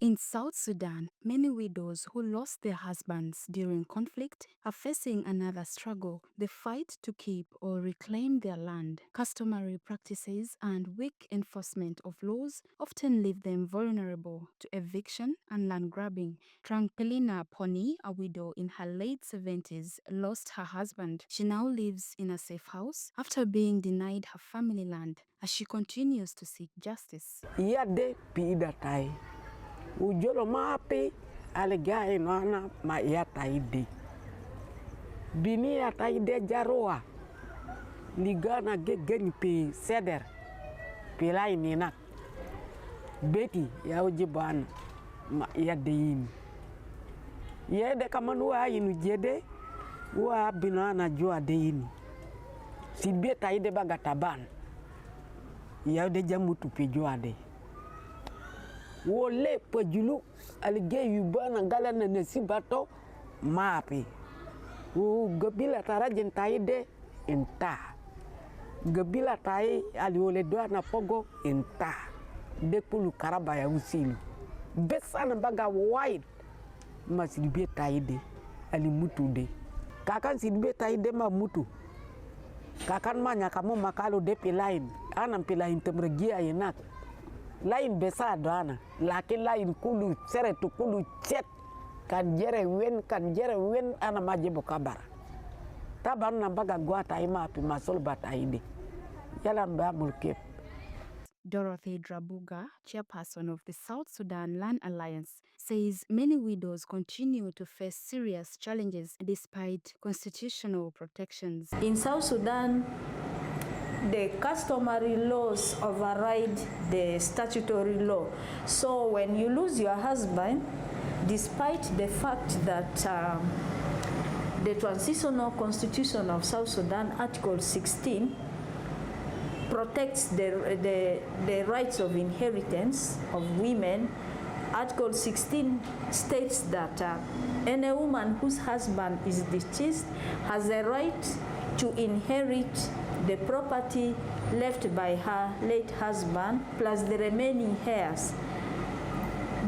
In South Sudan, many widows who lost their husbands during conflict are facing another struggle: the fight to keep or reclaim their land. Customary practices and weak enforcement of laws often leave them vulnerable to eviction and land grabbing. Tranquilina Pony, a widow in her late 70s, lost her husband. She now lives in a safe house after being denied her family land as she continues to seek justice. Yade pidatai. Ujolo mapi aligai nana ma yataide. Bini yataide jaroa. Ligana gegen pi seder. Pilai ninak. Beti ya ujiban ma yadein. Yede kamanua inu jede wa binana jua deini. Si beta ide bagataban. Ya de jamutu pi jua de. Wole pejulu alige yubana galana nesibato mapi. Gabila tarajen taide enta. Gabila tai aliole doa na pogo enta. Dekulu karabaya usilu. Besana baga wide masilibe taide ali mutu de. Kakan silibe taide ma mutu. Kakan manya kamu makalo de pilain. Anam pilain temregia yenak. Lain besa doana, laki lain kulu sere tu kulu chet kan jere wen ana majebo kabar. Taban nambaga guata ima api masol bataide. Yalan ba mulkep. Dorothy Drabuga, chairperson of the South Sudan Land Alliance, says many widows continue to face serious challenges despite constitutional protections. In South Sudan, the customary laws override the statutory law. So when you lose your husband, despite the fact that the Transitional Constitution of South Sudan, Article 16, protects the rights of inheritance of women, Article 16 states that any woman whose husband is deceased has a right to inherit the property left by her late husband plus the remaining heirs.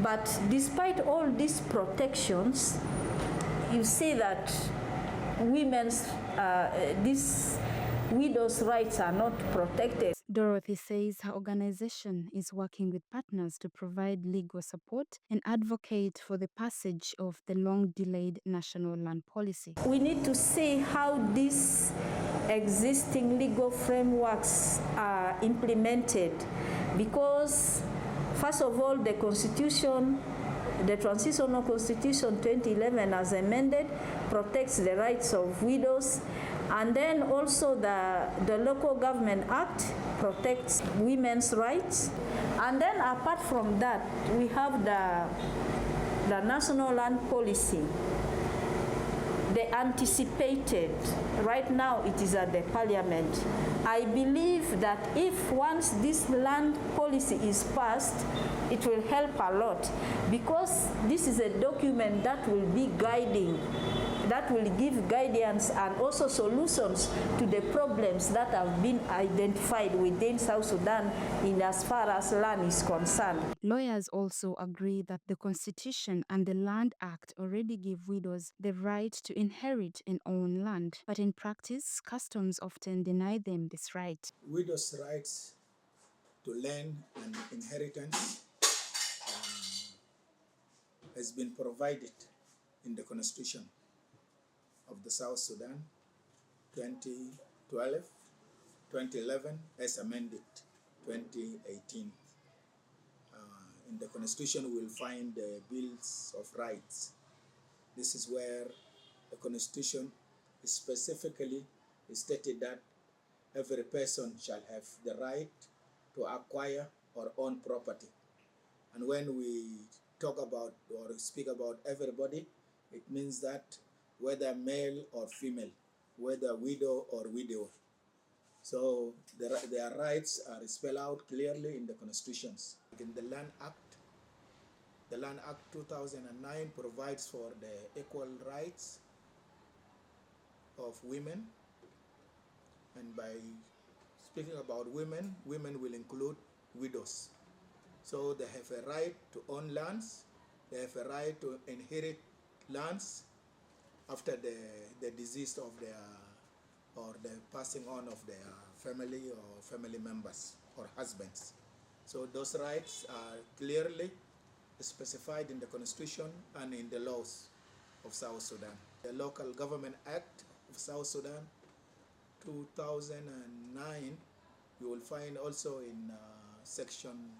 But despite all these protections, you see that these widows' rights are not protected. Dorothy says her organization is working with partners to provide legal support and advocate for the passage of the long-delayed national land policy. We need to see how these existing legal frameworks are implemented, because first of all, the Constitution, the Transitional Constitution 2011 as amended, protects the rights of widows, and then also the Local Government Act protects women's rights. And then apart from that, we have the National Land Policy. The anticipated, right now it is at the Parliament. I believe that if once this land policy is passed, it will help a lot, because this is a document that will be guiding, that will give guidance and also solutions to the problems that have been identified within South Sudan in as far as land is concerned. Lawyers also agree that the Constitution and the Land Act already give widows the right to inherit and own land, but in practice, customs often deny them this right. Widows' rights to land and inheritance has been provided in the Constitution of the South Sudan 2011 as amended 2018. In the Constitution we'll find the Bills of Rights. This is where the Constitution is specifically stated that every person shall have the right to acquire or own property. And when we talk about or speak about everybody, it means that whether male or female, whether widow or widower. So their rights are spelled out clearly in the constitutions. In the Land Act 2009 provides for the equal rights of women. And by speaking about women, women will include widows. So they have a right to own lands, they have a right to inherit lands after the decease of their, or the passing on of their family or family members or husbands. So those rights are clearly specified in the Constitution and in the laws of South Sudan. The Local Government Act of South Sudan 2009, you will find also in section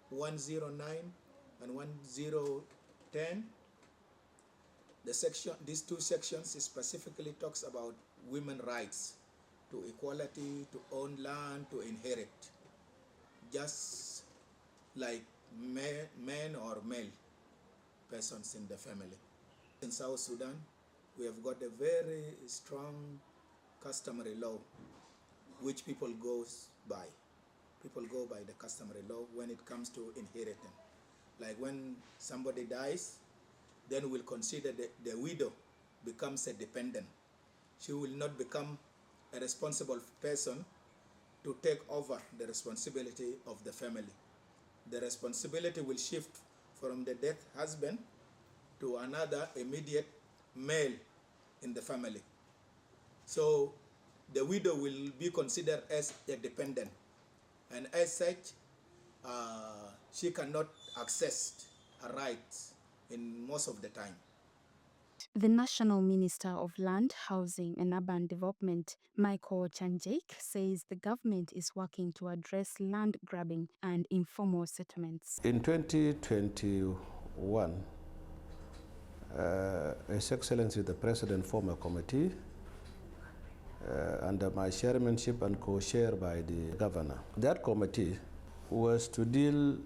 109 and 1010. These two sections specifically talks about women rights to equality, to own land, to inherit, just like men or male persons in the family. In South Sudan, we have got a very strong customary law which people goes by. People go by the customary law when it comes to inheritance. Like when somebody dies, then we'll consider the widow becomes a dependent. She will not become a responsible person to take over the responsibility of the family. The responsibility will shift from the dead husband to another immediate male in the family. So the widow will be considered as a dependent, and as such, she cannot access her rights in most of the time. The National Minister of Land, Housing and Urban Development, Michael Chanjake, says the government is working to address land grabbing and informal settlements. In 2021, His Excellency the President formed a committee under my chairmanship and co-chaired by the governor. That committee was to deal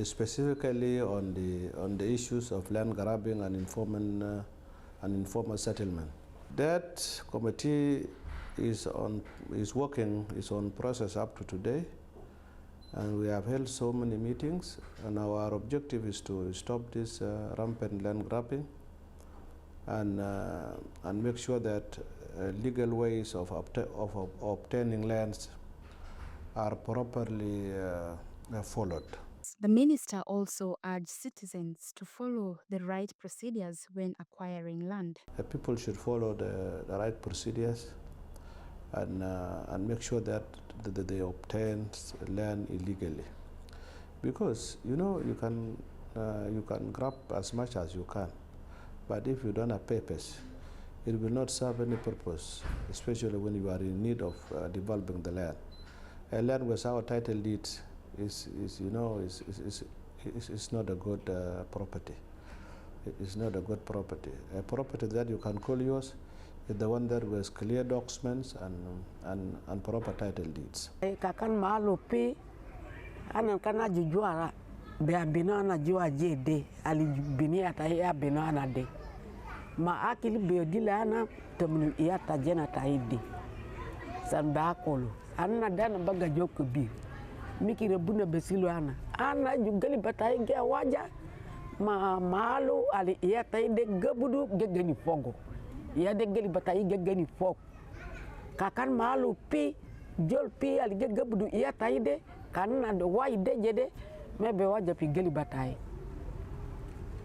specifically on the issues of land grabbing and informal settlement. That committee is on process up to today, and we have held so many meetings, and our objective is to stop this rampant land grabbing and make sure that legal ways of obtaining lands are properly followed. The minister also urged citizens to follow the right procedures when acquiring land. People should follow the right procedures and make sure that they obtain land illegally, because you can grab as much as you can, but if you don't have papers, it will not serve any purpose, especially when you are in need of developing the land. A land without title deeds is not a good property. It's not a good property. A property that you can call yours is the one that was clear documents and proper title deeds. Kakan malo pi anan kana jujuara be abino na jua jede ali bini ata ya bino ana de ma akili be dilana temnu iya tajena taidi san ba kolo anna dana baga jokko bi mikire buna besilo ana jugali batay ge waja ma malo ali iya taide gabudu gegeni fogo iya de gali batay gegeni fog kakan malo pi jol pi ali gabudu iya taide kanna do waide jede mebe waja pi gali batay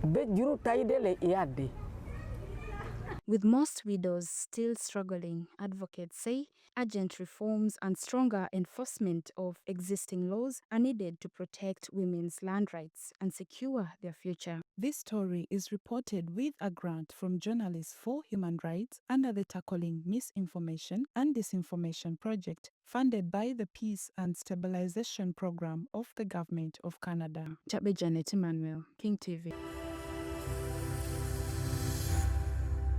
be juru taide le iya de. With most widows still struggling, advocates say urgent reforms and stronger enforcement of existing laws are needed to protect women's land rights and secure their future. This story is reported with a grant from Journalists for Human Rights under the Tackling Misinformation and Disinformation Project, funded by the Peace and Stabilization Program of the Government of Canada. Chabe Janet Emmanuel, King TV.